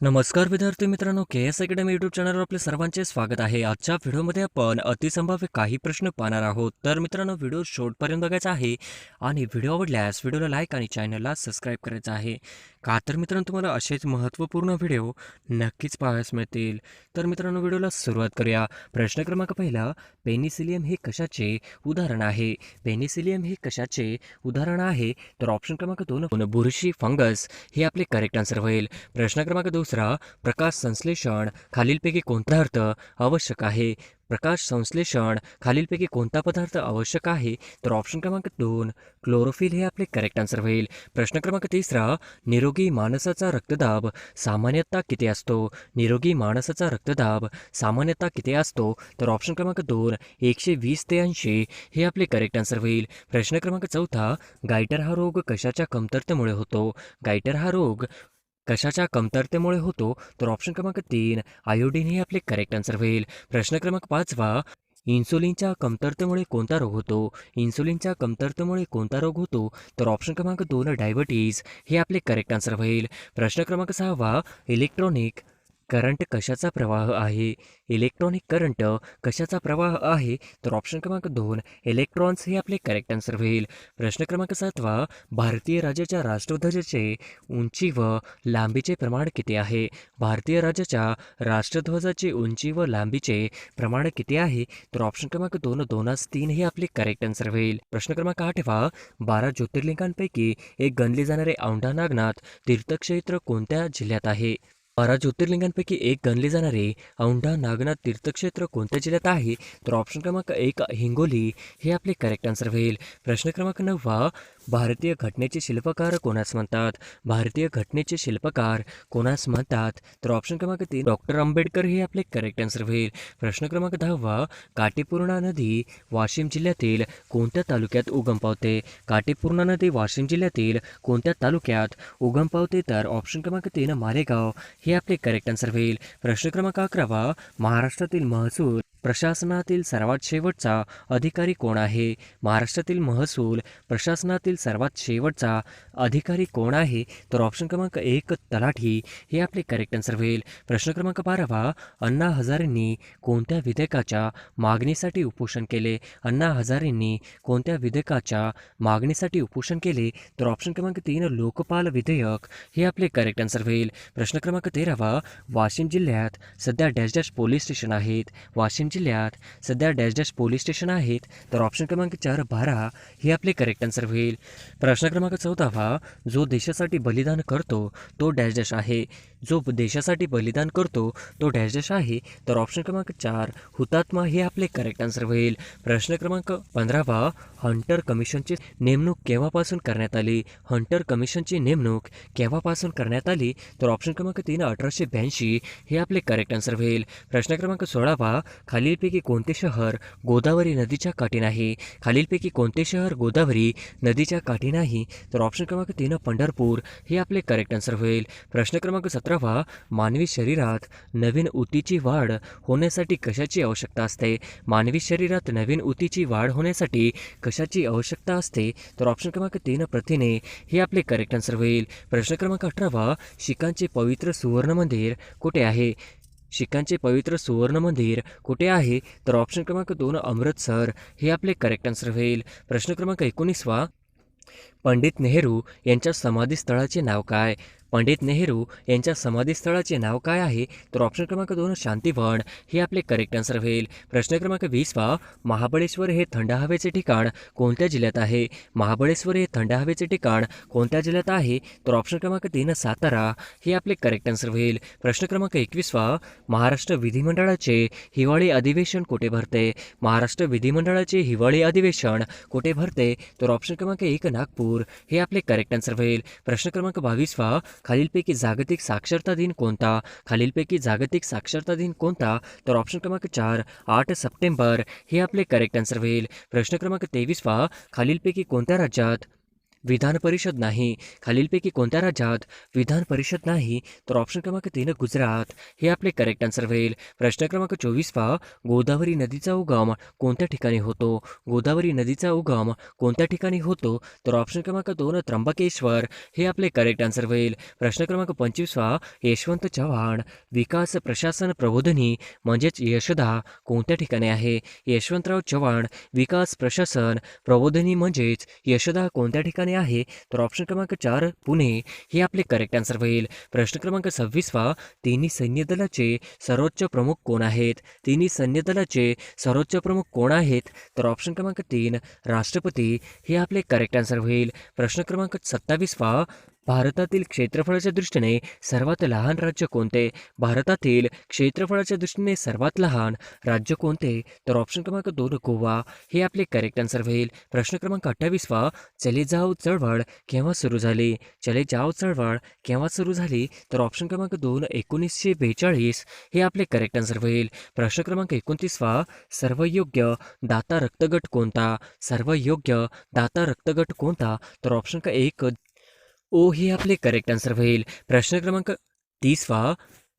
नमस्कार विद्यार्थी मित्रांनो, के एस अकॅडमी यूट्यूब चॅनलवर आपले सर्वांचे स्वागत आहे. आजच्या व्हिडिओमध्ये आपण अतिसंभाव्य काही प्रश्न पाहणार आहोत. तर मित्रांनो, व्हिडिओ शेवटपर्यंत बघायचा आहे आणि व्हिडिओ आवडल्यास व्हिडिओला लाईक आणि चॅनलला सबस्क्राईब करायचं आहे. का तर मित्रांनो, तुम्हाला असेच महत्त्वपूर्ण व्हिडिओ नक्कीच पाहायला मिळतील. तर मित्रांनो, व्हिडिओला सुरुवात करूया. प्रश्न क्रमांक पहिला, पेनिसिलियम हे कशाचे उदाहरण आहे? पेनिसिलियम हे कशाचे उदाहरण आहे? तर ऑप्शन क्रमांक 2 बुरशी फंगस हे आपले करेक्ट आन्सर होईल. प्रश्न क्रमांक दुसरा, प्रकाश संश्लेषण खालीलपैकी कोणता पदार्थ आवश्यक आहे? प्रकाश संश्लेषण खालीलपैकी कोणता पदार्थ आवश्यक आहे? तर ऑप्शन क्रमांक 2 क्लोरोफिल हे आपले करेक्ट आन्सर होईल. प्रश्न क्रमांक तिसरा, निरोगी माणसाचा रक्तदाब सामान्यतः किती असतो? निरोगी माणसाचा रक्तदाब सामान्यतः किती असतो? तर ऑप्शन क्रमांक 2 120 ते 80 हे आपले करेक्ट आन्सर होईल. प्रश्न क्रमांक चौथा, गायटर हा रोग कशाच्या कमतरतेमुळे होतो? गायटर हा रोग कशाच्या कमतरतेमुळे होतो? तर ऑप्शन क्रमांक 3 आयोडीन हे आपले करेक्ट आन्सर होईल. प्रश्न क्रमांक पाचवा, इन्सुलिनच्या कमतरतेमुळे कोणता रोग होतो? इन्सुलिनच्या कमतरतेमुळे कोणता रोग होतो? तर ऑप्शन क्रमांक 2 डायबिटीज हे आपले करेक्ट आन्सर होईल. प्रश्न क्रमांक सहावा, इलेक्ट्रॉनिक करंट कशाचा प्रवाह आहे? इलेक्ट्रॉनिक करंट कशाचा प्रवाह आहे? तर ऑप्शन क्रमांक 2 इलेक्ट्रॉन्स हे आपले करेक्ट आन्सर होईल. प्रश्न क्रमांक सातवा, भारतीय राज्याच्या राष्ट्रध्वजाचे उंची व लांबीचे प्रमाण किती आहे? भारतीय राज्याच्या राष्ट्रध्वजाची उंची व लांबीचे प्रमाण किती आहे? तर ऑप्शन क्रमांक 2 2:3 हे आपले करेक्ट आन्सर होईल. प्रश्न क्रमांक आठवा, 12 ज्योतिर्लिंगांपैकी एक गणले जाणारे औंढा नागनाथ तीर्थक्षेत्र कोणत्या जिल्ह्यात आहे? 12 ज्योतिर्लिंगांपैकी एक गणले जाणारे औंढा नागनाथ तीर्थक्षेत्र कोणत्या जिल्ह्यात आहे? तर ऑप्शन क्रमांक 1 हिंगोली हे आपले करेक्ट आन्सर होईल. प्रश्न क्रमांक 9, भारतीय घटनेचे शिल्पकार कोणास म्हणतात? भारतीय घटनेचे शिल्पकार कोणास म्हणतात? तर ऑप्शन क्रमांक 3 डॉक्टर आंबेडकर हे आपले करेक्ट आन्सर होईल. प्रश्न क्रमांक 10, काटेपूर्णा नदी वाशिम जिल्ह्यातील कोणत्या तालुक्यात उगम पावते? काटेपूर्णा नदी वाशिम जिल्ह्यातील कोणत्या तालुक्यात उगम पावते? तर ऑप्शन क्रमांक 3 मालेगाव हे आपले करेक्ट आन्सर होईल. प्रश्न क्रमांक 11, महाराष्ट्रातील महसूल प्रशासनातील सर्वात शेवटचा अधिकारी कोण आहे? महाराष्ट्रातील महसूल प्रशासनातील सर्वात शेवटचा अधिकारी कोण आहे? तर ऑप्शन क्रमांक 1 तलाठी हे आपले करेक्ट आन्सर होईल. प्रश्न क्रमांक 12, अण्णा हजारेंनी कोणत्या विधेयकाच्या मागणीसाठी उपोषण केले? अण्णा हजारेंनी कोणत्या विधेयकाच्या मागणीसाठी उपोषण केले? तर ऑप्शन क्रमांक 3 लोकपाल विधेयक हे आपले करेक्ट आन्सर होईल. प्रश्न क्रमांक 13, वाशिम जिल्ह्यात सध्या डॅश डॅश पोलीस स्टेशन आहेत? वाशिम जिल्ह्यात सध्या डॅश डॅश पोलीस स्टेशन आहेत? तर ऑप्शन क्रमांक 4 12 हे आपले करेक्ट आन्सर होईल. प्रश्न क्रमांक 14, जो देशासाठी बलिदान करतो तो डॅश डॅश आहे? जो देशासाठी बलिदान करतो तो डॅश डॅश आहे? तर ऑप्शन क्रमांक 4 हुतात्मा हे आपले करेक्ट आन्सर होईल. प्रश्न क्रमांक 15, हंटर कमिशनची नेमणूक केव्हापासून करण्यात आली? हंटर कमिशनची नेमणूक केव्हापासून करण्यात आली? तर ऑप्शन क्रमांक 3 1882 हे आपले करेक्ट आन्सर होईल. प्रश्न क्रमांक 16, खालीलपैकी कोणते शहर गोदावरी नदीच्या काठी नाही? खालीलपैकी कोणते शहर गोदावरी नदीच्या काठी नाही? तर ऑप्शन क्रमांक 3 पंढरपूर हे आपले करेक्ट आन्सर होईल. प्रश्न क्रमांक 17, मानवी शरीरात नवीन ऊतीची वाढ होण्यासाठी कशाची आवश्यकता असते? मानवी शरीरात नवीन ऊतीची वाढ होण्यासाठी कशाची आवश्यकता असते? तर ऑप्शन क्रमांक 3 प्रथिने हे आपले करेक्ट आन्सर होईल. प्रश्न क्रमांक 18, शिखांचे पवित्र सुवर्ण मंदिर कुठे आहे? शिखांचे पवित्र सुवर्ण मंदिर कुठे आहे? तर ऑप्शन क्रमांक 2 अमृतसर हे आपले करेक्ट आन्सर होईल. प्रश्न क्रमांक 19, पंडित नेहरू यांच्या समाधीस्थळाचे नाव काय? पंडित नेहरू यांच्या समाधीस्थळाचे नाव काय आहे? तर ऑप्शन क्रमांक 2 शांतीवन हे आपले करेक्ट आन्सर होईल. प्रश्न क्रमांक 20, महाबळेश्वर हे थंड हवेचे ठिकाण कोणत्या जिल्ह्यात आहे? महाबळेश्वर हे थंड हवेचे ठिकाण कोणत्या जिल्ह्यात आहे? तर ऑप्शन क्रमांक 3 सातारा हे आपले करेक्ट आन्सर होईल. प्रश्न क्रमांक 21, महाराष्ट्र विधिमंडळाचे हिवाळी अधिवेशन कुठे भरते? महाराष्ट्र विधिमंडळाचे हिवाळी अधिवेशन कुठे भरते? तर ऑप्शन क्रमांक 1 नागपूर हे आपले करेक्ट आन्सर होईल. प्रश्न क्रमांक 22, खालीलपैकी जागतिक साक्षरता दिन कोणता? खालीलपैकी जागतिक साक्षरता दिन कोणता? तर ऑप्शन क्रमांक 4 8 सप्टेंबर हे आपले करेक्ट आन्सर होईल. प्रश्न क्रमांक 23, खालीलपैकी कोणत्या राज्यात विधान परिषद नाही. खालीलपैकी कोणत्या राज्यात विधान परिषद नाही? तर ऑप्शन क्रमांक 3 गुजरात हे आपले करेक्ट आन्सर होईल. प्रश्न क्रमांक 24 पहा. गोदावरी नदीचा उगम कोणत्या ठिकाणी होतो? गोदावरी नदीचा उगम कोणत्या ठिकाणी होतो? तर ऑप्शन क्रमांक 2 त्र्यंबकेश्वर हे आपले करेक्ट आन्सर होईल. प्रश्न क्रमांक 25 पहा. यशवंत चव्हाण विकास प्रशासन प्रबोधिनी म्हणजेच यशदा कोणत्या ठिकाणी आहे? यशवंतराव चव्हाण विकास प्रशासन प्रबोधिनी म्हणजेच यशदा कोणत्या ठिकाणी आहे? तर ऑप्शन क्रमांक 4 पुणे हे आपले करेक्ट आन्सर होईल. प्रश्न क्रमांक 26 पहा. तिन्ही सैन्य दलाचे सर्वोच्च प्रमुख कोण आहेत? तिन्ही सैन्य दलाचे सर्वोच्च प्रमुख कोण आहेत? तर ऑप्शन क्रमांक 3 राष्ट्रपती हे आपले करेक्ट आन्सर होईल. प्रश्न क्रमांक 27 पहा. भारतातील क्षेत्रफळाच्या दृष्टीने सर्वात लहान राज्य कोणते? भारतातील क्षेत्रफळाच्या दृष्टीने सर्वात लहान राज्य कोणते? तर ऑप्शन क्रमांक 2 गोवा हे आपले करेक्ट आन्सर होईल. प्रश्न क्रमांक 28 पहा. चले जाव चळवळ केव्हा सुरू झाली? चले जाव चळवळ केव्हा सुरू झाली? तर ऑप्शन क्रमांक 2 1942 हे आपले करेक्ट आन्सर होईल. प्रश्न क्रमांक 29 पहा. सर्वयोग्य दाता रक्तगट कोणता? सर्वयोग्य दाता रक्तगट कोणता? तर ऑप्शन का 1 ओ हे आपले करेक्ट आन्सर होईल. प्रश्न क्रमांक 30 पहा.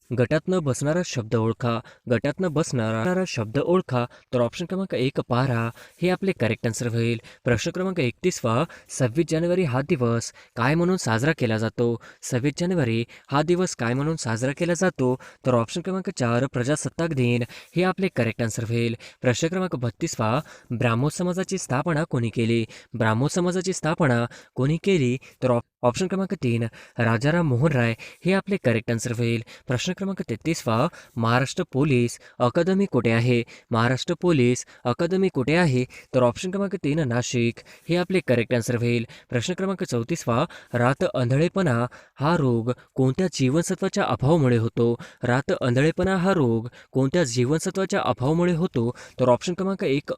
गटात न बसणारा शब्द ओळखा. गटात न बसणारा शब्द ओळखा. तर ऑप्शन क्रमांक 1 पारा हे आपले करेक्ट आन्सर होईल. प्रश्न क्रमांक 31 पहा. 26 जानेवारी हा दिवस काय म्हणून साजरा केला जातो? 26 जानेवारी हा दिवस काय म्हणून साजरा केला जातो? तर ऑप्शन क्रमांक 4 प्रजासत्ताक दिन हे आपले करेक्ट आन्सर होईल. प्रश्न क्रमांक 32 पहा. ब्राह्मो समाजाची स्थापना कोणी केली? ब्राह्मो समाजाची स्थापना कोणी केली? तर ऑप्शन क्रमांक 3 राजाराम मोहन राय हे आपले करेक्ट आन्सर होईल. प्रश्न क्रमांक 33 पहा. महाराष्ट्र पोलीस अकादमी कुठे आहे? महाराष्ट्र पोलीस अकादमी कुठे आहे? तर ऑप्शन क्रमांक 3 नाशिक हे आपले करेक्ट आन्सर होईल. प्रश्न क्रमांक 34 पहा. रात आंधळेपणा हा रोग कोणत्या जीवनसत्वाच्या अभावामुळे होतो? रात आंधळेपणा हा रोग कोणत्या जीवनसत्वाच्या अभावामुळे होतो? तर ऑप्शन क्रमांक 1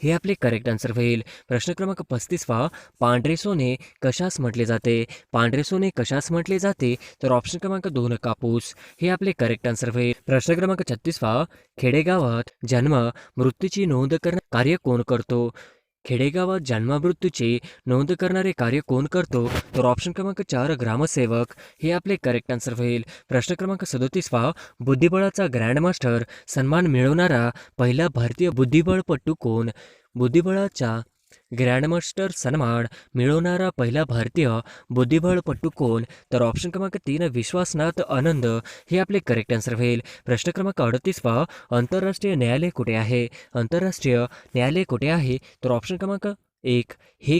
हे आपले करेक्ट आन्सर होईल. प्रश्न क्रमांक 35 पहा. पांढरे सोने कशास म्हटले जाते? पांढरे सोने कशास म्हटले जाते? तर ऑप्शन क्रमांक 2 कापूस हे आपले करेक्ट आन्सर होईल. प्रश्न क्रमांक 36 पहा. खेडेगावात जन्म मृत्यूची नोंद करणारे कार्य कोण करतो? खेडेगावात जन्ममृत्यूची नोंद करणारे कार्य कोण करतो? तर ऑप्शन क्रमांक 4 ग्रामसेवक हे आपले करेक्ट आन्सर होईल. प्रश्न क्रमांक 37 पहा. बुद्धिबळाचा ग्रँडमास्टर सन्मान मिळवणारा पहिला भारतीय बुद्धिबळपटू कोण? बुद्धिबळाचा ग्रँडमास्टर सन्मान मिळवणारा पहिला भारतीय बुद्धिबळपटू कोण? तर ऑप्शन क्रमांक 3 विश्वासनाथ आनंद हे आपले करेक्ट आन्सर होईल. प्रश्न क्रमांक 38 पहा. आंतरराष्ट्रीय न्यायालय कुठे आहे? आंतरराष्ट्रीय न्यायालय कुठे आहे? तर ऑप्शन क्रमांक 1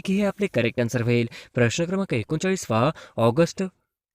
हे आपले करेक्ट आन्सर होईल. प्रश्न क्रमांक 39 पहा. ऑगस्ट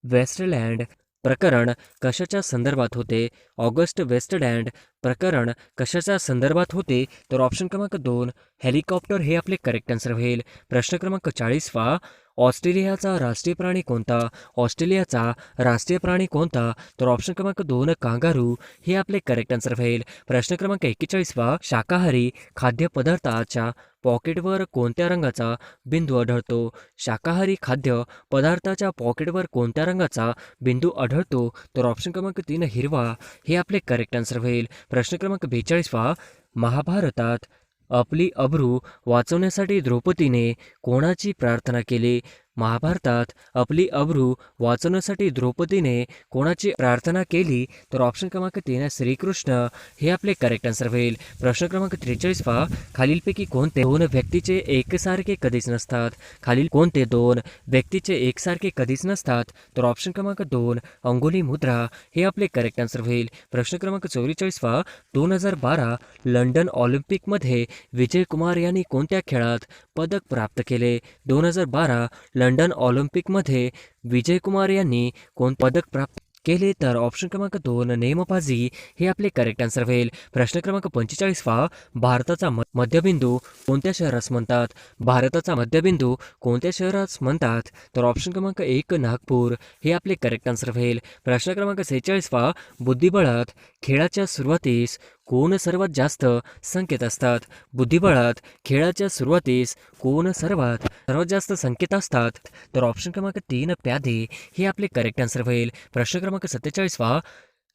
वेस्टलँड प्रकरण कशाच्या संदर्भात होते? ऑगस्ट वेस्टलँड प्रकरण कशाच्या संदर्भात होते? तर ऑप्शन क्रमांक 2 हेलिकॉप्टर हे आपले करेक्ट आन्सर होईल. प्रश्न क्रमांक 40 पहा. ऑस्ट्रेलियाचा राष्ट्रीय प्राणी कोणता? ऑस्ट्रेलियाचा राष्ट्रीय प्राणी कोणता? तर ऑप्शन क्रमांक 2 कांगारू हे आपले करेक्ट आन्सर होईल. प्रश्न क्रमांक 41 पहा. शाकाहारी खाद्यपदार्थाच्या पॉकेटवर कोणत्या रंगाचा बिंदू आढळतो? शाकाहारी खाद्य पदार्थाच्या पॉकेटवर कोणत्या रंगाचा बिंदू आढळतो? तर ऑप्शन क्रमांक 3 हिरवा हे आपले करेक्ट आन्सर होईल. प्रश्न क्रमांक 42 पहा. महाभारतात आपली अब्रू वाचवण्यासाठी द्रौपदीने कोणाची प्रार्थना केली? महाभारतात आपली अब्रू वाचवण्यासाठी द्रौपदीने कोणाची प्रार्थना केली? तर ऑप्शन क्रमांक 3 श्रीकृष्ण हे आपले करेक्ट आन्सर होईल. प्रश्न क्रमांक 43 पहा. खालीलपैकी कोणते 2 व्यक्तीचे एकसारखे कधीच नसतात? खालील कोणते 2 व्यक्तीचे एकसारखे कधीच नसतात? तर ऑप्शन क्रमांक 2 अंगुली मुद्रा हे आपले करेक्ट आन्सर होईल. प्रश्न क्रमांक 44 पहा. 2012 लंडन ऑलिम्पिकमध्ये विजय कुमार यांनी कोणत्या खेळात पदक प्राप्त केले? 2012 लंडन ऑलिम्पिकमध्ये विजय कुमार यांनी कोण पदक प्राप्त केले? तर ऑप्शन क्रमांक 2 नेमबाजी हे आपले करेक्ट आन्सर होईल. प्रश्न क्रमांक 45 पहा. भारताचा मध्यबिंदू कोणत्या शहरास म्हणतात? भारताचा मध्यबिंदू कोणत्या शहरास म्हणतात? तर ऑप्शन क्रमांक 1 नागपूर हे आपले करेक्ट आन्सर होईल. प्रश्न क्रमांक 46 पहा. बुद्धिबळात खेळाच्या सुरुवातीस कोण सर्वात जास्त संकेत असतात? बुद्धिबळात खेळाच्या सुरुवातीस कोण सर्वात जास्त संकेत असतात? तर ऑप्शन क्रमांक 3 प्यादे हे आपले करेक्ट आन्सर होईल. प्रश्न क्रमांक 47 पहा.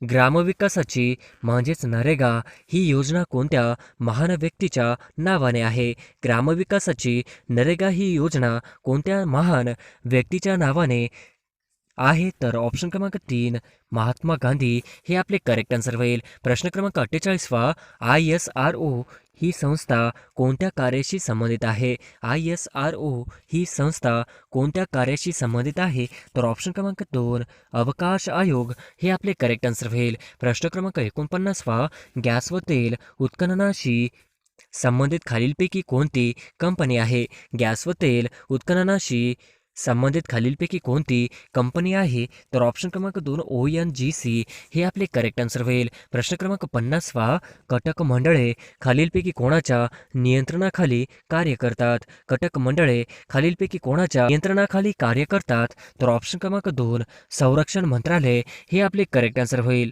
ग्रामविकासाची म्हणजेच नरेगा ही योजना कोणत्या महान व्यक्तीच्या नावाने आहे? ग्रामविकासाची नरेगा ही योजना कोणत्या महान व्यक्तीच्या नावाने आहे? तर ऑप्शन क्रमांक 3 महात्मा गांधी हे आपले करेक्ट आन्सर होईल. प्रश्न क्रमांक 48वा ISRO ही संस्था कोणत्या कार्याशी संबंधित आहे? ISRO ही संस्था कोणत्या कार्याशी संबंधित आहे? तर ऑप्शन क्रमांक 2 अवकाश आयोग हे आपले करेक्ट आन्सर होईल. प्रश्न क्रमांक 49वा गॅस व तेल उत्खननाशी संबंधित खालीलपैकी कोणती कंपनी आहे? गॅस व तेल उत्खननाशी संबंधित खालीलपैकी कोणती कंपनी आहे? तर ऑप्शन क्रमांक 2 ONGC हे आपले करेक्ट आन्सर होईल. प्रश्न क्रमांक 50वा कटक मंडळे खालीलपैकी कोणाच्या नियंत्रणाखाली कार्य करतात? कटक मंडळे खालीलपैकी कोणाच्या नियंत्रणाखाली कार्य करतात? तर ऑप्शन क्रमांक 2 संरक्षण मंत्रालय हे आपले करेक्ट आन्सर होईल.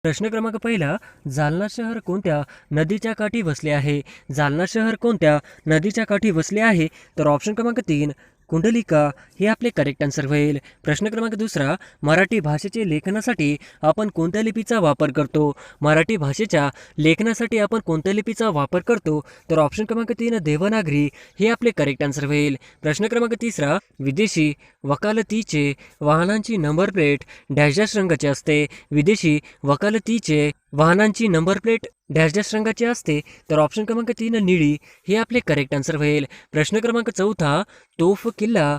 प्रश्न क्रमांक पहिला जालना शहर कोणत्या नदीच्या काठी वसले आहे? जालना शहर कोणत्या नदीच्या काठी वसले आहे? तर ऑप्शन क्रमांक 3 कुंडलिका हे आपले करेक्ट आन्सर होईल. प्रश्न क्रमांक दुसरा मराठी भाषेचे लेखनासाठी आपण कोणत्या लिपीचा वापर करतो? मराठी भाषेच्या लेखनासाठी आपण कोणत्या लिपीचा वापर करतो? तर ऑप्शन क्रमांक 3 देवनागरी हे आपले करेक्ट आन्सर होईल. प्रश्न क्रमांक तिसरा विदेशी वकालतीचे वाहनांची नंबर प्लेट डॅश डॅश रंगाची असते? विदेशी वकालतीचे वाहनांची नंबर प्लेट डॅश डॅश रंगाची असते? तर ऑप्शन क्रमांक 3 निळी हे आपले करेक्ट आन्सर होईल. प्रश्न क्रमांक चौथा तोफ किल्ला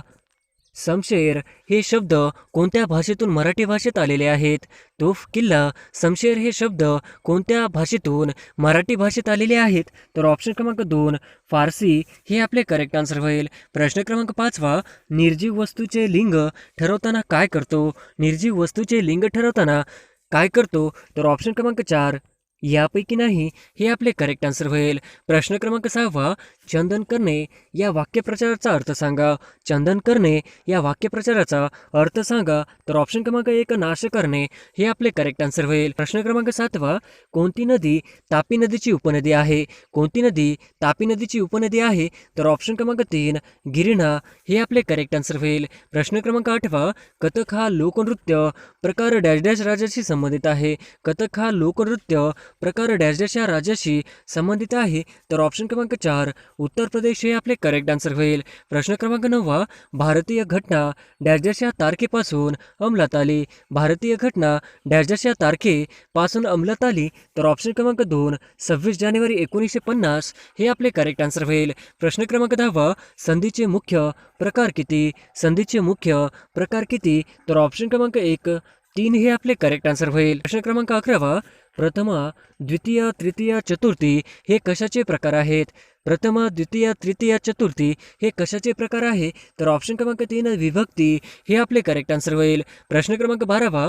समशेर हे शब्द कोणत्या भाषेतून मराठी भाषेत आलेले आहेत? तोफ किल्ला समशेर हे शब्द कोणत्या भाषेतून मराठी भाषेत आलेले आहेत? तर ऑप्शन क्रमांक 2 फारसी हे आपले करेक्ट आन्सर होईल. प्रश्न क्रमांक 5वा निर्जीव वस्तूचे लिंग ठरवताना काय करतो? निर्जीव वस्तूचे लिंग ठरवताना काय करतो? तर ऑप्शन क्रमांक 4 यापैकी नाही हे आपले करेक्ट आन्सर होईल. प्रश्न क्रमांक 6वा चंदन करणे या वाक्यप्रचाराचा अर्थ सांगा. चंदन करणे या वाक्यप्रचाराचा अर्थ सांगा. तर ऑप्शन क्रमांक 1 नाश करणे हे आपले करेक्ट आन्सर होईल. प्रश्न क्रमांक 7वा कोणती नदी तापी नदीची उपनदी आहे? कोणती नदी तापी नदीची उपनदी आहे? तर ऑप्शन क्रमांक 3 गिरणा हे आपले करेक्ट आन्सर होईल. प्रश्न क्रमांक 8वा कथक हा लोकनृत्य प्रकार डॅश डॅश राज्याशी संबंधित आहे? कथक हा लोकनृत्य प्रकार डॅश डॅश या राज्याशी संबंधित आहे? तर ऑप्शन क्रमांक 4 उत्तर प्रदेश हे आपले करेक्ट आन्सर होईल. प्रश्न क्रमांक 9वा भारतीय घटना डॅश डॅश या तारखेपासून अंमलात आली? भारतीय घटना डॅश डॅश या तारखेपासून अंमलात आली? तर ऑप्शन क्रमांक 2 26 जानेवारी 1950 हे आपले करेक्ट आन्सर होईल. प्रश्न क्रमांक 10वा संधीचे मुख्य प्रकार किती? संधीचे मुख्य प्रकार किती? तर ऑप्शन क्रमांक 1 3 हे आपले करेक्ट आन्सर होईल. प्रश्न क्रमांक 11वा प्रथमा द्वितीय तृतीय चतुर्थी हे कशाचे प्रकार आहेत? प्रथमा द्वितीय तृतीय चतुर्थी हे कशाचे प्रकार आहे? तर ऑप्शन क्रमांक 3 विभक्ती हे आपले करेक्ट आन्सर होईल. प्रश्न क्रमांक 12वा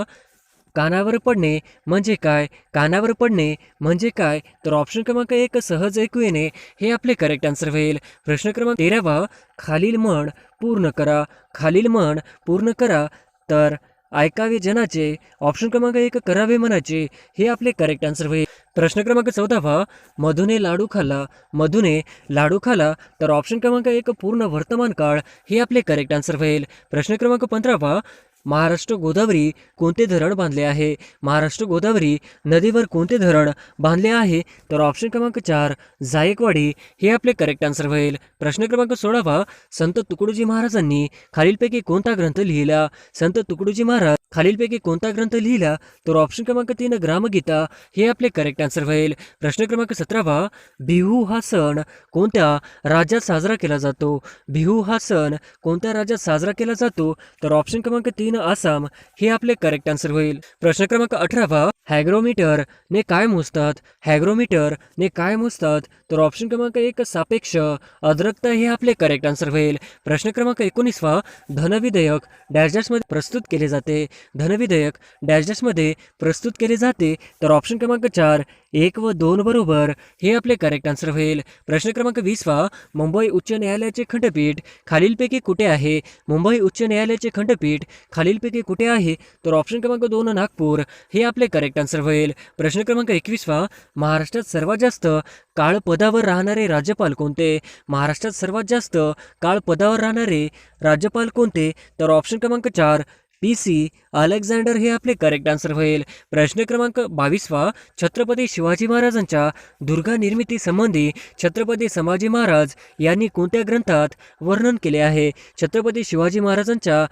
कानावर पडणे म्हणजे काय? कानावर पडणे म्हणजे काय? तर ऑप्शन क्रमांक 1 सहज ऐकू येणे हे आपले करेक्ट आन्सर होईल. प्रश्न क्रमांक 13वा खालील म्हण पूर्ण करा. खालील म्हण पूर्ण करा. तर ऐकावे जनाचे ऑप्शन क्रमांक 1 करावे मनाचे हे आपले करेक्ट आन्सर होईल. प्रश्न क्रमांक 14वा मधुने लाडू खाल्ला. मधुने लाडू खाल्ला. तर ऑप्शन क्रमांक 1 पूर्ण वर्तमान काळ हे आपले करेक्ट आन्सर होईल. प्रश्न क्रमांक 15वा महाराष्ट्र गोदावरी कोणते धरण बांधले आहे? महाराष्ट्र गोदावरी नदीवर कोणते धरण बांधले आहे? तर ऑप्शन क्रमांक 4 जायकवाडी हे आपले करेक्ट आन्सर होईल. प्रश्न क्रमांक 16वा संत तुकडोजी महाराजांनी खालीलपैकी कोणता ग्रंथ लिहिला? संत तुकडोजी महाराज खालीलपैकी कोणता ग्रंथ लिहिला? तर ऑप्शन क्रमांक 3 ग्रामगीता हे आपले करेक्ट आन्सर होईल. प्रश्न क्रमांक 17वा बिहू हा सण कोणत्या राज्यात साजरा केला जातो? बिहू हा सण कोणत्या राज्यात साजरा केला जातो? तर ऑप्शन क्रमांक 3 आसाम हे आपले करेक्ट आन्सर होईल. प्रश्न क्रमांक 18वा हॅग्रोमीटर ने काय मोजतात? हॅग्रोमीटर ने काय मोजतात? तर ऑप्शन क्रमांक 1 सापेक्ष अद्रकता हे आपले करेक्ट आन्सर होईल. प्रश्न क्रमांक 19वा धनविधेयक डॅश डॅशमध्ये प्रस्तुत केले जाते. धनविधेयक डॅश डॅशमध्ये प्रस्तुत केले जाते. तर ऑप्शन क्रमांक 4 1 व 2 बरोबर हे आपले करेक्ट आन्सर होईल. प्रश्न क्रमांक 20वा मुंबई उच्च न्यायालयाचे खंडपीठ खालीलपैकी कुठे आहे? मुंबई उच्च न्यायालयाचे खंडपीठ खालीलपैकी कुठे आहे? तर ऑप्शन क्रमांक 2 नागपूर हे आपले करेक्ट आन्सर होईल. प्रश्न क्रमांक 21वा महाराष्ट्रात सर्वात जास्त काळ पदावर राहणारे राज्यपाल कोणते? महाराष्ट्रात सर्वात जास्त काळ पदावर राहणारे राज्यपाल कोणते? तर ऑप्शन क्रमांक 4 PC अलेक्झांडर हे आपले करेक्ट आन्सर होईल. प्रश्न क्रमांक 22वा, छत्रपती शिवाजी महाराजांच्या दुर्गा निर्मिती संबंधी छत्रपती संभाजी महाराज यांनी कोणत्या ग्रंथात वर्णन केले आहे? छत्रपती शिवाजी महाराजांच्या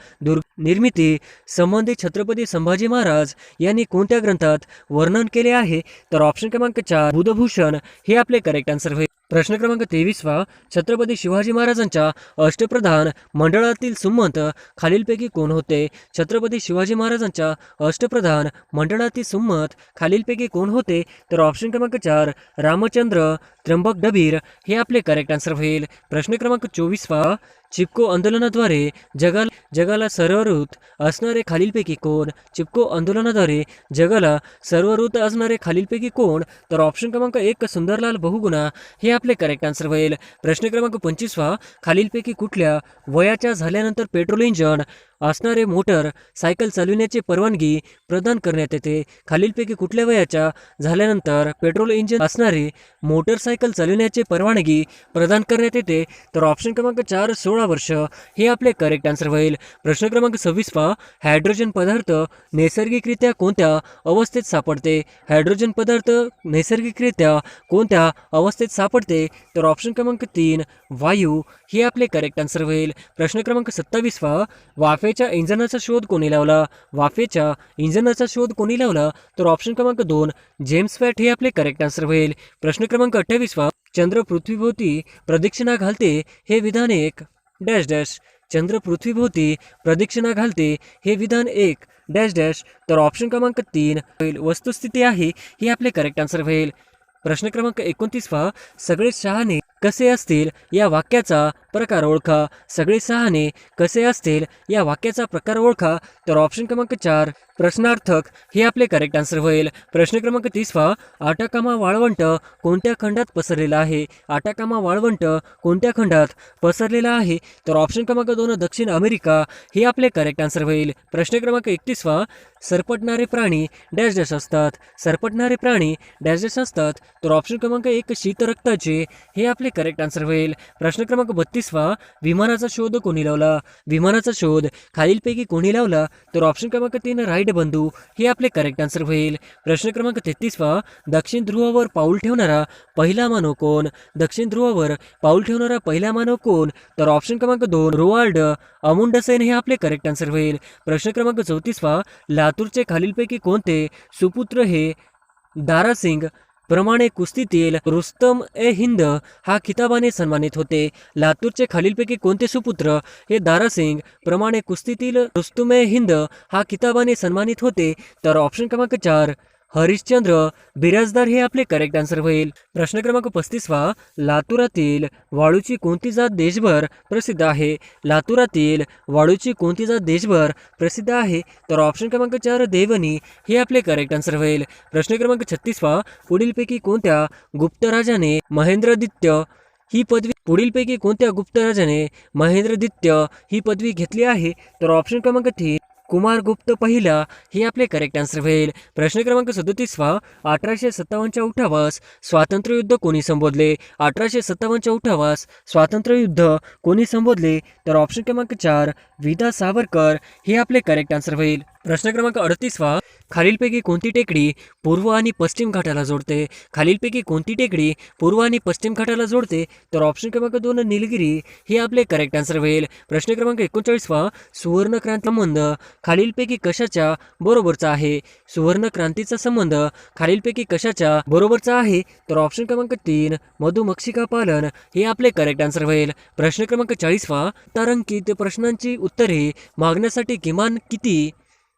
निर्मिती संबंधी छत्रपती संभाजी महाराज यांनी कोणत्या ग्रंथात वर्णन केले आहे? तर ऑप्शन क्रमांक 4 बुधभूषण हे आपले करेक्ट आन्सर होईल. प्रश्न क्रमांक 23वा, छत्रपती शिवाजी महाराजांच्या अष्टप्रधान मंडळातील सुमंत खालीलपैकी कोण होते? छत्रपती शिवाजी महाराजांच्या अष्टप्रधान मंडळातील सुमंत खालीलपैकी कोण होते? तर ऑप्शन क्रमांक 4 रामचंद्र त्र्यंबक डबीर हे आपले करेक्ट आन्सर होईल. प्रश्न क्रमांक 24वा, चिपको आंदोलनाद्वारे जगाला सर्वरूत असणारे खालीलपैकी कोण? चिपको आंदोलनाद्वारे जगाला सर्वरूत असणारे खालीलपैकी कोण? तर ऑप्शन क्रमांक 1 सुंदरलाल बहुगुणा हे आपले करेक्ट आन्सर होईल. प्रश्न क्रमांक 25वा, खालीलपैकी कुठल्या वयाच्या झाल्यानंतर पेट्रोल इंजन असणारे मोटर सायकल चालविण्याची परवानगी प्रदान करण्यात येते? खालीलपैकी कुठल्या वयाच्या झाल्यानंतर पेट्रोल इंजिन असणारे मोटरसायकल चालविण्याची परवानगी प्रदान करण्यात येते? तर ऑप्शन क्रमांक 4 16 वर्ष हे आपले करेक्ट आन्सर होईल. प्रश्न क्रमांक 26वा, हायड्रोजन पदार्थ नैसर्गिकरित्या कोणत्या अवस्थेत सापडते? हायड्रोजन पदार्थ नैसर्गिकरित्या कोणत्या अवस्थेत सापडते? तर ऑप्शन क्रमांक 3 वायू हे आपले करेक्ट आन्सर होईल. प्रश्न क्रमांक 27वा, वाफेच्या इंधनाचा शोध कोणी लावला? वाफेच्या इंधनाचा शोध कोणी लावला? तर ऑप्शन क्रमांक 2 जेम्स वॅट हे आपले करेक्ट आन्सर होईल. प्रश्न क्रमांक 28वा, चंद्र पृथ्वीभोवती प्रदक्षिणा घालते हे विधान एक डॅश डॅश. चंद्र पृथ्वीभोवती प्रदक्षिणा घालते हे विधान एक डॅश डॅश. तर ऑप्शन क्रमांक 3 वस्तुस्थिती आहे हे आपले करेक्ट आन्सर होईल. प्रश्न क्रमांक 29वा, सगळे शहाणे कसे असतील या वाक्याचा प्रकार ओळखा. सगळे शहाणे कसे असतील या वाक्याचा प्रकार ओळखा. तर ऑप्शन क्रमांक 4 प्रश्नार्थक हे आपले करेक्ट आन्सर होईल. प्रश्न क्रमांक 30वा, आटाकामा वाळवंट कोणत्या खंडात पसरलेला आहे? आटाकामा वाळवंट कोणत्या खंडात पसरलेला आहे? तर ऑप्शन क्रमांक 2 दक्षिण अमेरिका हे आपले करेक्ट आन्सर होईल. प्रश्न क्रमांक 31वा, सरपटणारे प्राणी डॅश डॅश असतात. सरपटणारे प्राणी डॅश डॅश असतात. तर ऑप्शन क्रमांक 1 शीतरक्ताचे हे आपले करेक्ट आन्सर होईल. प्रश्न क्रमांक 32वा, विमानाचा शोध कोणी लावला? विमानाचा शोध खालीलपैकी कोणी लावला? तर ऑप्शन क्रमांक 3 राईट बंधू हे आपले करेक्ट आन्सर होईल. प्रश्न क्रमांक 33वा, दक्षिण ध्रुवावर पाऊल ठेवणारा पहिला मानव कोण? दक्षिण ध्रुवावर पाऊल ठेवणारा पहिला मानव कोण? तर ऑप्शन क्रमांक 2 रोवाल्ड अमुंडसेन हे आपले करेक्ट आन्सर होईल. प्रश्न क्रमांक 34वा, लातूरचे खालीलपैकी कोणते सुपुत्र हे दारासिंग प्रमाणे कुस्तीतील रुस्तम ए हिंद हा खिताबाने सन्मानित होते? लातूरचे खालीलपैकी कोणते सुपुत्र हे दारासिंग प्रमाणे कुस्तीतील रुस्तम ए हिंद हा खिताबाने सन्मानित होते? तर ऑप्शन क्रमांक 4 हरिश्चंद्र बिराजदार हे आपले करेक्ट आन्सर होईल. प्रश्न क्रमांक 35वा, लातूरातील वाळूची कोणती जात देशभर प्रसिद्ध आहे? लातूरातील वाळूची कोणती जात देशभर प्रसिद्ध आहे? तर ऑप्शन क्रमांक 4 देवणी हे आपले करेक्ट आन्सर होईल. प्रश्न क्रमांक 36वा, पुढीलपैकी कोणत्या गुप्तराजाने महेंद्रदित्य ही पदवी घेतली आहे? तर ऑप्शन क्रमांक 3 कुमारगुप्त पहिला हे आपले करेक्ट आन्सर होईल. प्रश्न क्रमांक 37वा, 1857च्या उठावास स्वातंत्र्ययुद्ध कोणी संबोधले? 1857च्या उठावास स्वातंत्र्ययुद्ध कोणी संबोधले? तर ऑप्शन क्रमांक 4 विदा सावरकर हे आपले करेक्ट आन्सर होईल. प्रश्न क्रमांक 38वा, खालीलपैकी कोणती टेकडी पूर्व आणि पश्चिम घाटाला जोडते? खालीलपैकी कोणती टेकडी पूर्व आणि पश्चिम घाटाला जोडते? तर ऑप्शन क्रमांक 2 निलगिरी हे आपले करेक्ट आन्सर होईल. प्रश्न क्रमांक 39वा, सुवर्ण क्रांती संबंध खालीलपैकी कशाच्या बरोबरचा आहे? सुवर्ण क्रांतीचा संबंध खालीलपैकी कशाच्या बरोबरचा आहे? तर ऑप्शन क्रमांक 3 मधुमक्षिका पालन हे आपले करेक्ट आन्सर होईल. प्रश्न क्रमांक 40वा, तारांकित प्रश्नांची उत्तरे मागण्यासाठी किमान किती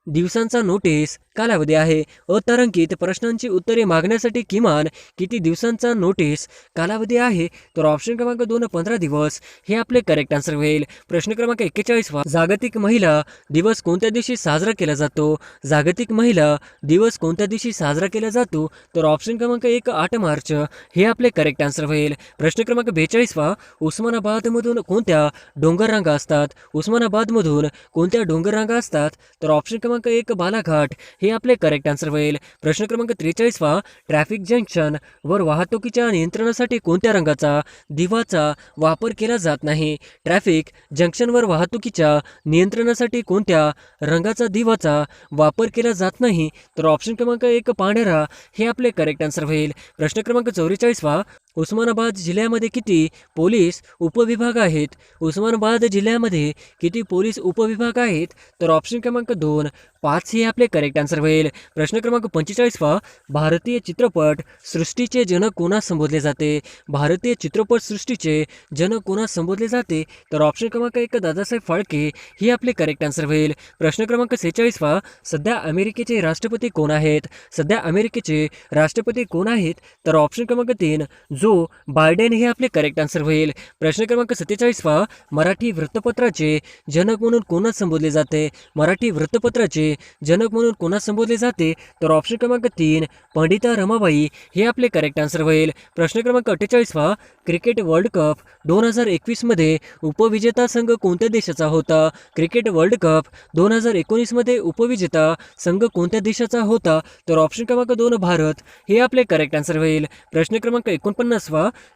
दिवसांचा नोटीस कालावधी आहे? अतारांकित प्रश्नांची उत्तरे मागण्यासाठी किमान किती दिवसांचा नोटीस कालावधी आहे? तर ऑप्शन क्रमांक 2 15 दिवस हे आपले करेक्ट आन्सर होईल. प्रश्न क्रमांक 41वा, जागतिक महिला दिवस कोणत्या दिवशी साजरा केला जातो? जागतिक महिला दिवस कोणत्या दिवशी साजरा केला जातो? तर ऑप्शन क्रमांक 1 8 मार्च हे आपले करेक्ट आन्सर होईल. प्रश्न क्रमांक 42वा, उस्मानाबादमधून कोणत्या डोंगररांगा असतात? उस्मानाबादमधून कोणत्या डोंगररांगा असतात? तर ऑप्शन क्रमांक 1 बालाघाट हे हे आपले करेक्ट आन्सर होईल. प्रश्न क्रमांक 43 ट्रॅफिक जंक्शन वर वाहतुकीच्या नियंत्रणासाठी कोणत्या रंगाचा दिवाचा वापर केला जात नाही? ट्रॅफिक जंक्शनवर वाहतुकीच्या नियंत्रणासाठी कोणत्या रंगाचा दिवाचा वापर केला जात नाही? तर ऑप्शन क्रमांक 1 पांढरा हे आपले करेक्ट आन्सर होईल. प्रश्न क्रमांक 44 उस्मानाबाद जिल्ह्यामध्ये किती पोलीस उपविभाग आहेत? उस्मानाबाद जिल्ह्यामध्ये किती पोलीस उपविभाग आहेत? तर ऑप्शन क्रमांक 2 5 हे आपले करेक्ट आन्सर होईल. प्रश्न क्रमांक 45 भारतीय चित्रपट सृष्टीचे जनक कोणास संबोधले जाते? भारतीय चित्रपट सृष्टीचे जनक कोणास संबोधले जाते? तर ऑप्शन क्रमांक 1 दादासाहेब फाळके हे आपले करेक्ट आन्सर होईल. प्रश्न क्रमांक 46 सध्या अमेरिकेचे राष्ट्रपती कोण आहेत? सध्या अमेरिकेचे राष्ट्रपती कोण आहेत? तर ऑप्शन क्रमांक 3 जो बायडेन हे आपले करेक्ट आन्सर होईल. प्रश्न क्रमांक 47 मराठी वृत्तपत्राचे जनक म्हणून कोणास संबोधले जाते? मराठी वृत्तपत्राचे जनक म्हणून कोणास संबोधले जाते? तर ऑप्शन क्रमांक 3 पंडिता रमाबाई हे आपले करेक्ट आन्सर होईल. प्रश्न क्रमांक 48 क्रिकेट वर्ल्ड कप 2021 मध्ये उपविजेता संघ कोणत्या देशाचा होता? क्रिकेट वर्ल्ड कप 2019 मध्ये उपविजेता संघ कोणत्या देशाचा होता? तर ऑप्शन क्रमांक 2 भारत हे आपले करेक्ट आन्सर होईल. प्रश्न क्रमांक 49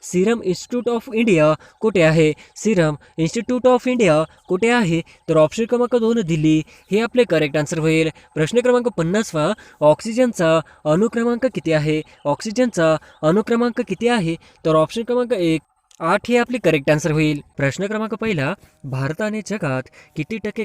सिरम इन्स्टिट्यूट ऑफ इंडिया कुठे आहे? सिरम इन्स्टिट्यूट ऑफ इंडिया कुठे आहे? तर ऑप्शन क्रमांक 2 दिल्ली हे आपले करेक्ट आन्सर होईल. प्रश्न क्रमांक 50 ऑक्सिजनचा अनुक्रमांक किती आहे? ऑक्सिजनचा अनुक्रमांक किती आहे? तर ऑप्शन क्रमांक 1 8 हे आपले करेक्ट आन्सर होईल. प्रश्न क्रमांक 1 भारताने जगात किती टक्के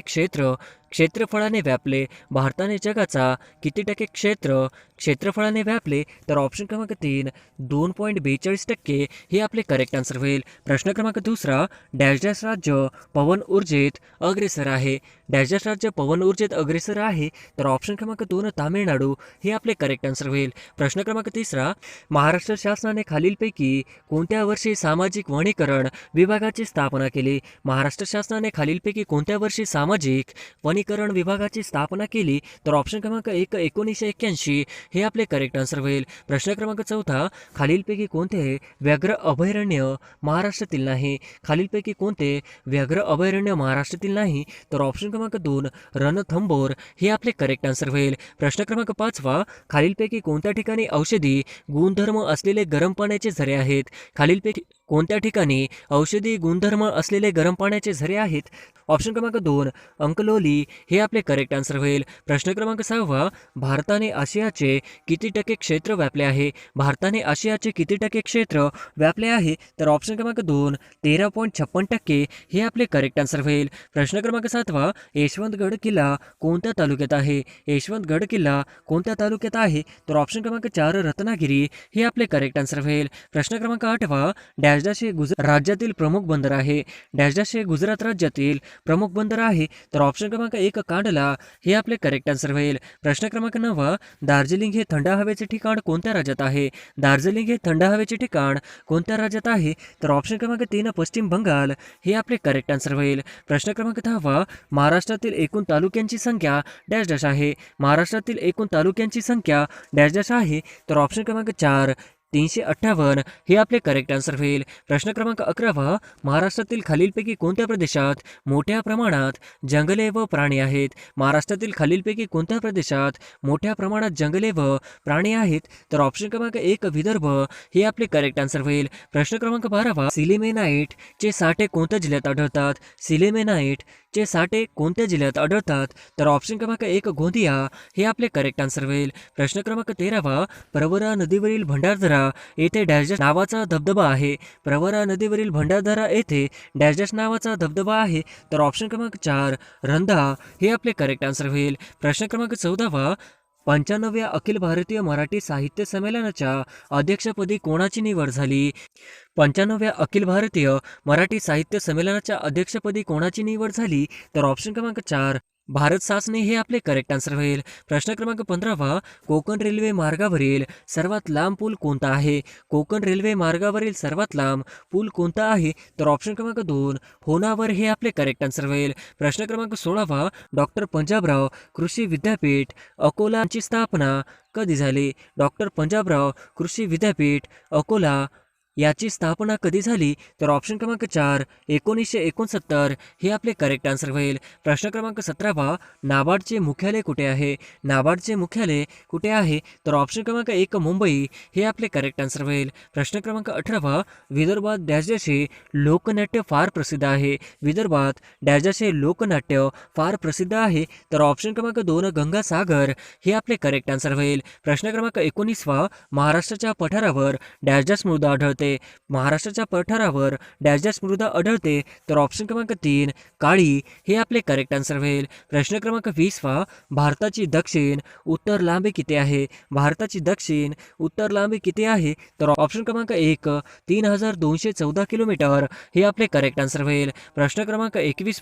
क्षेत्रफळाने व्यापले? भारताने जगाचा किती टक्के क्षेत्रफळाने व्यापले? तर ऑप्शन क्रमांक 3 2.42% हे आपले करेक्ट आन्सर होईल. प्रश्न क्रमांक 2 डॅश डॅश राज्य पवन ऊर्जेत अग्रेसर आहे? डॅश डॅश राज्य पवन ऊर्जेत अग्रेसर आहे? तर ऑप्शन क्रमांक 2 तामिळनाडू हे आपले करेक्ट आन्सर होईल. प्रश्न क्रमांक 3 महाराष्ट्र शासनाने खालीलपैकी कोणत्या वर्षी सामाजिक वनीकरण विभागाची स्थापना केली? महाराष्ट्र शासनाने खालीलपैकी कोणत्या वर्षी सामाजिक वनीकरण विभागाची स्थापना केली? तर ऑप्शन क्रमांक 1 1981 हे आपले करेक्ट आन्सर होईल. प्रश्न क्रमांक 4 खालीलपैकी कोणते व्याघ्र अभयारण्य महाराष्ट्रातील नाही? खालीलपैकी कोणते व्याघ्र अभयारण्य महाराष्ट्रातील नाही? तर ऑप्शन क्रमांक 2 रणथंबोर हे आपले करेक्ट आन्सर होईल. प्रश्न क्रमांक 5 खालीलपैकी कोणत्या ठिकाणी औषधी गुणधर्म असलेले गरम पाण्याचे झरे आहेत? खालीलपैकी कोणत्या ठिकाणी औषधी गुणधर्म असलेले गरम पाण्याचे झरे आहेत? ऑप्शन क्रमांक 2 अंकलोली हे आपले करेक्ट आन्सर होईल. प्रश्न क्रमांक 6 भारताने आशियाचे किती टक्के क्षेत्र व्यापले आहे? भारताने आशियाचे किती टक्के क्षेत्र व्यापले आहे? तर ऑप्शन क्रमांक 2 13.56% हे आपले करेक्ट आन्सर होईल. प्रश्न क्रमांक 7 यशवंतगड किल्ला कोणत्या तालुक्यात आहे? यशवंतगड किल्ला कोणत्या तालुक्यात आहे? तर ऑप्शन क्रमांक 4 रत्नागिरी हे आपले करेक्ट आन्सर होईल. प्रश्न क्रमांक 8 डॅश डॅश हे राज्यातील प्रमुख बंदर आहे? डॅश डॅश हे गुजरात राज्यातील प्रमुख बंदर आहे? तर ऑप्शन क्रमांक 1 कांडला हे आपले करेक्ट आन्सर होईल. प्रश्न क्रमांक 9 दार्जिलिंग हे थंड हवेचे ठिकाण कोणत्या राज्यात आहे? दार्जिलिंग हे थंड हवेचे ठिकाण कोणत्या राज्यात आहे? तर ऑप्शन क्रमांक 3 पश्चिम बंगाल हे आपले करेक्ट आन्सर होईल. प्रश्न क्रमांक 10 महाराष्ट्रातील एकूण तालुक्यांची संख्या डॅश डॅश आहे? महाराष्ट्रातील एकूण तालुक्यांची संख्या डॅश डॅश आहे? तर ऑप्शन क्रमांक 4 358 हे आपले करेक्ट आन्सर होईल. प्रश्न क्रमांक 11 महाराष्ट्रातील खालीलपैकी कोणत्या प्रदेशात मोठ्या प्रमाणात जंगले व प्राणी आहेत? महाराष्ट्रातील खालीलपैकी कोणत्या प्रदेशात मोठ्या प्रमाणात जंगले व प्राणी आहेत? तर ऑप्शन क्रमांक 1 विदर्भ हे आपले करेक्ट आन्सर होईल. प्रश्न क्रमांक 12 सिलिमेनाइट चे साठे कोणत्या जिल्ह्यात आढळतात? सिलिमेनाइट चे साठे कोणत्या जिल्ह्यात आढळतात? तर ऑप्शन क्रमांक 1 गोंदिया हे आपले करेक्ट आन्सर होईल. प्रश्न क्रमांक 13 प्रवरा नदीवरील भंडारदरा येथे डॅश डॅश नावाचा धबधबा आहे? प्रवरा नदीवरील भंडारदरा येथे डॅश डॅश नावाचा धबधबा आहे? तर ऑप्शन क्रमांक 4 रंधा हे आपले करेक्ट आन्सर होईल. प्रश्न क्रमांक 14 95व्या अखिल भारतीय मराठी साहित्य संमेलनाच्या अध्यक्षपदी कोणाची निवड झाली? 95व्या अखिल भारतीय मराठी साहित्य संमेलनाच्या अध्यक्षपदी कोणाची निवड झाली? तर ऑप्शन क्रमांक 4 भारत सासने हे आपले करेक्ट आन्सर होईल. प्रश्न क्रमांक 15 कोकण रेल्वे मार्गावरील सर्वात लांब पूल कोणता आहे? कोकण रेल्वे मार्गावरील सर्वात लांब पूल कोणता आहे? तर ऑप्शन क्रमांक 2 होनावर हे आपले करेक्ट आन्सर होईल. प्रश्न क्रमांक 16 डॉक्टर पंजाबराव कृषी विद्यापीठ अकोलाची स्थापना कधी झाली? डॉक्टर पंजाबराव कृषी विद्यापीठ अकोला याची स्थापना कधी झाली? तर ऑप्शन क्रमांक 4 1969 हे आपले करेक्ट आन्सर होईल. प्रश्न क्रमांक 17 नाबार्डचे मुख्यालय कुठे आहे? नाबार्डचे मुख्यालय कुठे आहे? तर ऑप्शन क्रमांक 1 मुंबई हे आपले करेक्ट आन्सर होईल. प्रश्न क्रमांक 18 विदर्भात डॅशचे लोकनाट्य फार प्रसिद्ध आहे. विदर्भात डॅशचे लोकनाट्य फार प्रसिद्ध आहे. तर ऑप्शन क्रमांक 2 गंगासागर हे आपले करेक्ट आन्सर होईल. प्रश्न क्रमांक 19 महाराष्ट्राच्या पठारावर डॅश मृदा आढळते. महाराष्ट्राच्या पठारावर डॅश मृदा आढळते. तर ऑप्शन क्रमांक 3 काळी हे आपले करेक्ट आन्सर होईल. प्रश्न क्रमांक 20 भारताची दक्षिण उत्तर लांबी किती आहे? भारताची दक्षिण उत्तर लांबी किती आहे? तर ऑप्शन क्रमांक 1 3214 किलोमीटर हे आपले करेक्ट आन्सर होईल. प्रश्न क्रमांक 21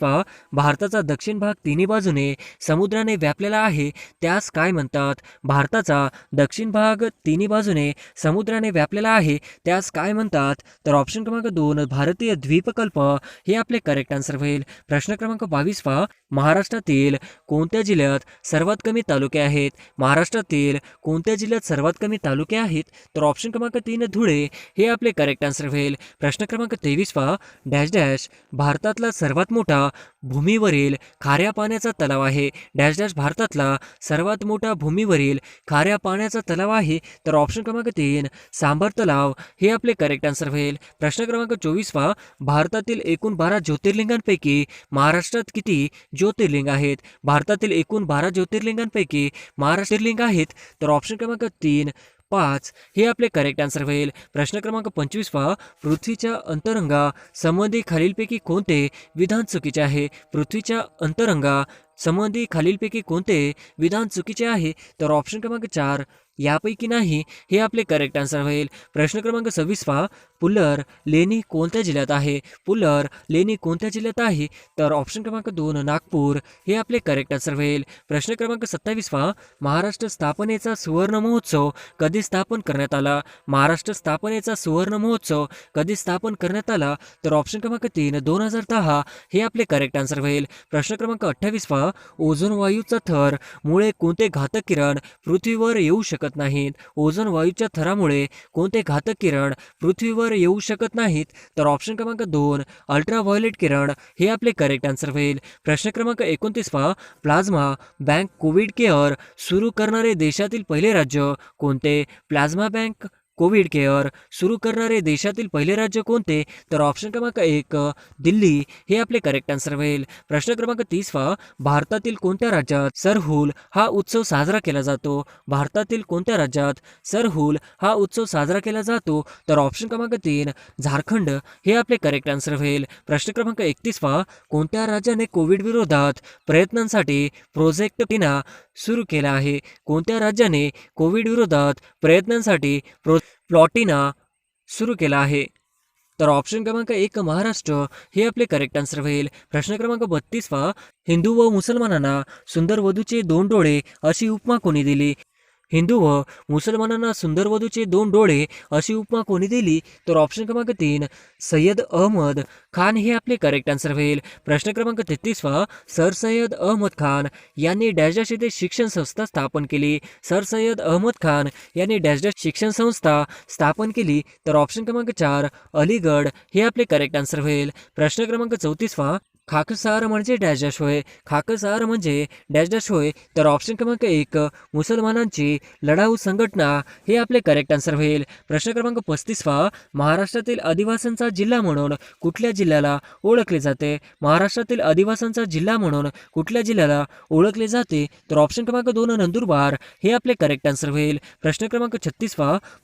भारताचा दक्षिण भाग तिन्ही बाजूने समुद्राने व्यापलेला आहे, त्यास काय म्हणतात? भारताचा दक्षिण भाग तिन्ही बाजूने समुद्राने व्यापलेला आहे, त्यास काय म्हणतात? तर ऑप्शन क्रमांक 2 भारतीय द्वीपकल्प हे आपले करेक्ट आन्सर होईल. प्रश्न क्रमांक 22 महाराष्ट्रातील कोणत्या जिल्ह्यात सर्वात कमी तालुके आहेत? महाराष्ट्रातील कोणत्या जिल्ह्यात सर्वात कमी तालुके आहेत? तर ऑप्शन क्रमांक 3 धुळे हे आपले करेक्ट आन्सर होईल. प्रश्न क्रमांक 23 डॅश डॅश भारतातला सर्वात मोठा भूमीवरील खाऱ्या पाण्याचा तलाव आहे. डॅश डॅश भारतातला सर्वात मोठा भूमीवरील खाऱ्या पाण्याचा तलाव आहे. तर ऑप्शन क्रमांक 3 सांबर तलाव हे आपले करेक्ट आन्सर होईल. प्रश्न क्रमांक 24 भारतातील एकूण 12 ज्योतिर्लिंगांपैकी महाराष्ट्रात किती ज्योतिर्लिंग आहेत? भारतातील एकूण 12 ज्योतिर्लिंगांपैकी महाराष्ट्र लिंग आहेत. तर ऑप्शन क्रमांक 3 5 हे आपले करेक्ट आन्सर होईल. प्रश्न क्रमांक 25 पृथ्वीच्या अंतरंगा संबंधी खालीलपैकी कोणते विधान चुकीचे आहे? पृथ्वीच्या अंतरंगा संबंधी खालीलपैकी कोणते विधान चुकीचे आहे? तर ऑप्शन क्रमांक 4 यापैकी नाही हे आपले करेक्ट आन्सर होईल. प्रश्न क्रमांक 26 पुल्लर लेणी कोणत्या जिल्ह्यात आहे? पुल्लर लेणी कोणत्या जिल्ह्यात आहे? तर ऑप्शन क्रमांक 2 नागपूर हे आपले करेक्ट आन्सर होईल. प्रश्न क्रमांक 27 महाराष्ट्र स्थापनेचा सुवर्ण महोत्सव कधी स्थापन करण्यात आला? महाराष्ट्र स्थापनेचा सुवर्ण महोत्सव कधी स्थापन करण्यात आला? तर ऑप्शन क्रमांक 3 2010 हे आपले करेक्ट आन्सर होईल. प्रश्न क्रमांक 28 ओझोन वायूचा थर मुळे कोणते घातक किरण पृथ्वीवर येऊ शकत नाहीत? ओझोन वायूच्या थरामुळे कोणते घातक किरण पृथ्वीवर येऊ शकत नाहीत? तर ऑप्शन क्रमांक 2 अल्ट्राव्हायोलेट किरण हे आपले करेक्ट आन्सर होईल. प्रश्न क्रमांक 29 प्लाझ्मा बँक कोविड केअर सुरू करणारे देशातील पहिले राज्य कोणते? प्लाझ्मा बँक कोविड केअर सुरू करणारे देशातील पहिले राज्य कोणते? तर ऑप्शन क्रमांक 1 दिल्ली हे आपले करेक्ट आन्सर होईल. प्रश्न क्रमांक 30 भारतातील कोणत्या राज्यात सरहुल हा उत्सव साजरा केला जातो? भारतातील कोणत्या राज्यात सरहुल हा उत्सव साजरा केला जातो? तर ऑप्शन क्रमांक 3 झारखंड हे आपले करेक्ट आन्सर होईल. प्रश्न क्रमांक 31 कोणत्या राज्याने कोविड विरोधात प्रयत्नांसाठी प्रोजेक्ट टीना सुरू केला आहे? कोणत्या राज्याने कोविड विरोधात प्रयत्नांसाठी प्लॉटिना सुरू केला आहे? तर ऑप्शन क्रमांक 1 महाराष्ट्र हे आपले करेक्ट आन्सर होईल. प्रश्न क्रमांक 32 हिंदू व मुसलमानांना सुंदर वधूचे 2 डोळे अशी उपमा कोणी दिली? हिंदू व मुसलमानांना सुंदर वधूचे 2 डोळे अशी उपमा कोणी दिली? तर ऑप्शन क्रमांक 3 सय्यद अहमद खान हे आपले करेक्ट आन्सर होईल. प्रश्न क्रमांक 33 सर सय्यद अहमद खान यांनी डॅश डॅश येथे शिक्षण संस्था स्थापन केली. सर सय्यद अहमद खान यांनी डॅश डॅश शिक्षण संस्था स्थापन केली. तर ऑप्शन क्रमांक 4 अलीगड हे आपले करेक्ट आन्सर होईल. प्रश्न क्रमांक 34 खाकसार म्हणजे डॅश डॅश होय? खाकसार म्हणजे डॅश डॅश होय? तर ऑप्शन क्रमांक 1 मुसलमानांची लढाऊ संघटना हे आपले करेक्ट आन्सर होईल. प्रश्न क्रमांक 35 महाराष्ट्रातील आदिवासींचा जिल्हा म्हणून कुठल्या जिल्ह्याला ओळखले जाते? महाराष्ट्रातील आदिवासींचा जिल्हा म्हणून कुठल्या जिल्ह्याला ओळखले जाते? तर ऑप्शन क्रमांक 2 नंदुरबार हे आपले करेक्ट आन्सर होईल. प्रश्न क्रमांक 36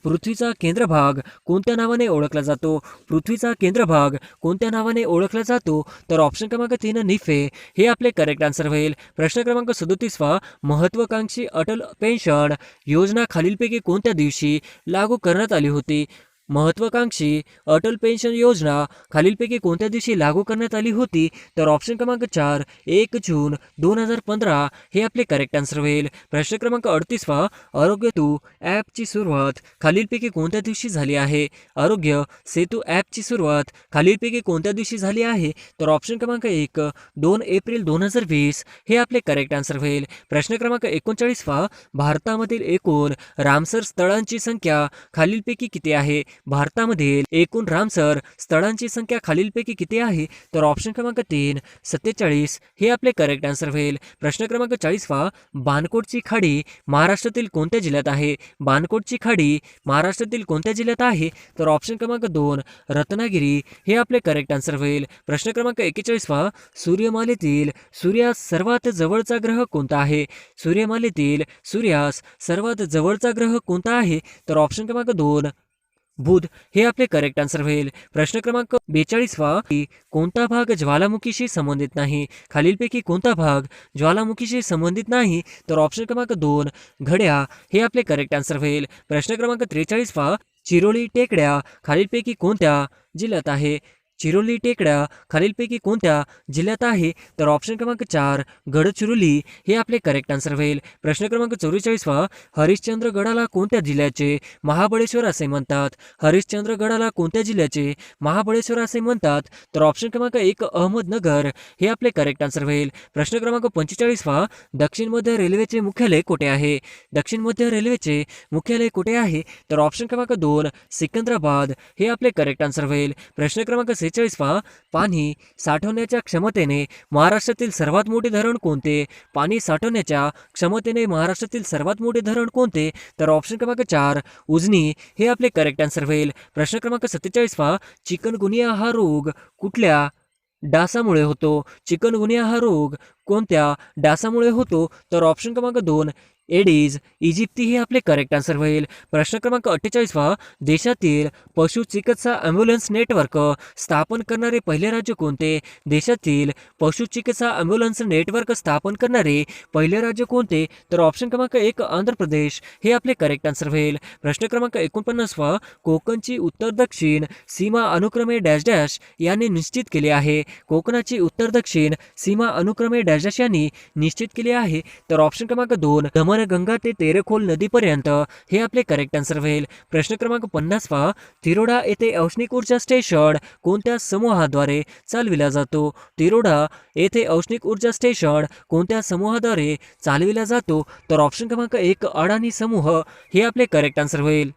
पृथ्वीचा केंद्रभाग कोणत्या नावाने ओळखला जातो? पृथ्वीचा केंद्रभाग कोणत्या नावाने ओळखला जातो? तर ऑप्शन क्रमांक 3 निफे हे आपले करेक्ट आन्सर होईल. प्रश्न क्रमांक 37 महत्वाकांक्षी अटल पेन्शन योजना खालीलपैकी कोणत्या दिवशी लागू करण्यात आली होती? महत्वाकांक्षी अटल पेन्शन योजना खालीलपैकी कोणत्या दिवशी लागू करण्यात आली होती? तर ऑप्शन क्रमांक 4 1 जून 2015 हे आपले करेक्ट आन्सर होईल. प्रश्न क्रमांक 38 आरोग्य सेतू ॲपची सुरुवात खालीलपैकी कोणत्या दिवशी झाली आहे? आरोग्य सेतू ॲपची सुरुवात खालीलपैकी कोणत्या दिवशी झाली आहे? तर ऑप्शन क्रमांक 1 2 एप्रिल 2020 हे आपले करेक्ट आन्सर होईल. प्रश्न क्रमांक 39 भारतामधील एकूण रामसर स्थळांची संख्या खालीलपैकी किती आहे? भारतामधील एकूण रामसर स्थळांची संख्या खालीलपैकी किती आहे? तर ऑप्शन क्रमांक 3 47 हे आपले करेक्ट आन्सर होईल. प्रश्न क्रमांक 40 बाणकोटची खाडी महाराष्ट्रातील कोणत्या जिल्ह्यात आहे? बाणकोटची खाडी महाराष्ट्रातील कोणत्या जिल्ह्यात आहे? तर ऑप्शन क्रमांक 2 रत्नागिरी हे आपले करेक्ट आन्सर होईल. प्रश्न क्रमांक 41 सूर्यमालेतील सूर्यास सर्वात जवळचा ग्रह कोणता आहे? सूर्यमालेतील सूर्यास सर्वात जवळचा ग्रह कोणता आहे? तर ऑप्शन क्रमांक 2 बुध हे आपले करेक्ट आन्सर होईल. प्रश्न क्रमांक 42 कोणता भाग ज्वालामुखीशी संबंधित नाही? खालीलपैकी कोणता भाग ज्वालामुखीशी संबंधित नाही? तर ऑप्शन क्रमांक 2 घड्या हे आपले करेक्ट आन्सर होईल. प्रश्न क्रमांक 43 चिरोली टेकड्या खालीलपैकी कोणत्या जिल्ह्यात आहे? चिरोली टेकड्या खालीलपैकी कोणत्या जिल्ह्यात आहे? तर ऑप्शन क्रमांक 4 गडचिरोली हे आपले करेक्ट आन्सर होईल. प्रश्न क्रमांक 44 हरिश्चंद्रगडाला कोणत्या जिल्ह्याचे महाबळेश्वर असे म्हणतात? हरिश्चंद्रगडाला कोणत्या जिल्ह्याचे महाबळेश्वर असे म्हणतात? तर ऑप्शन क्रमांक 1 अहमदनगर हे आपले करेक्ट आन्सर होईल. प्रश्न क्रमांक 45 दक्षिण मध्य रेल्वेचे मुख्यालय कुठे आहे? दक्षिण मध्य रेल्वेचे मुख्यालय कुठे आहे? तर ऑप्शन क्रमांक 2 सिकंदराबाद हे आपले करेक्ट आन्सर होईल. प्रश्न क्रमांक 46 पाणी साठवण्याच्या क्षमतेने महाराष्ट्रातील सर्वात मोठे धरण कोणते? पाणी साठवण्याच्या क्षमतेने महाराष्ट्रातील सर्वात मोठे धरण कोणते? तर ऑप्शन क्रमांक 4 उजनी हे आपले करेक्ट आन्सर होईल. प्रश्न क्रमांक 47 चिकनगुनिया हा रोग कुठल्या डासामुळे होतो? चिकनगुनिया हा रोग कोणत्या डासामुळे होतो? तर ऑप्शन क्रमांक 2 एडिज इजिप्ती हे आपले करेक्ट आन्सर होईल. प्रश्न क्रमांक 48 देशातील पशु चिकित्सा ॲम्ब्युलन्स नेटवर्क स्थापन करणारे पहिले राज्य कोणते? देशातील पशु चिकित्सा ॲम्ब्युलन्स नेटवर्क स्थापन करणारे पहिले राज्य कोणते? तर ऑप्शन क्रमांक 1 आंध्र प्रदेश हे आपले करेक्ट आन्सर होईल. प्रश्न क्रमांक 49 कोकणची उत्तर दक्षिण सीमा अनुक्रमे डॅश डॅश यांनी निश्चित केली आहे. कोकणाची उत्तर दक्षिण सीमा अनुक्रमे डॅश डॅश यांनी निश्चित केली आहे. तर ऑप्शन क्रमांक 2 गंगा ते तेरेखोल नदीपर्यंत हे आपले करेक्ट आन्सर होईल. प्रश्न क्रमांक 50 तिरोडा येथे औष्णिक ऊर्जा स्टेशन कोणत्या समूहाद्वारे चालविला जातो? तिरोडा येथे औष्णिक ऊर्जा स्टेशन कोणत्या समूहाद्वारे चालविला जातो? तर ऑप्शन क्रमांक 1 अडाणी समूह हे आपले करेक्ट आन्सर होईल.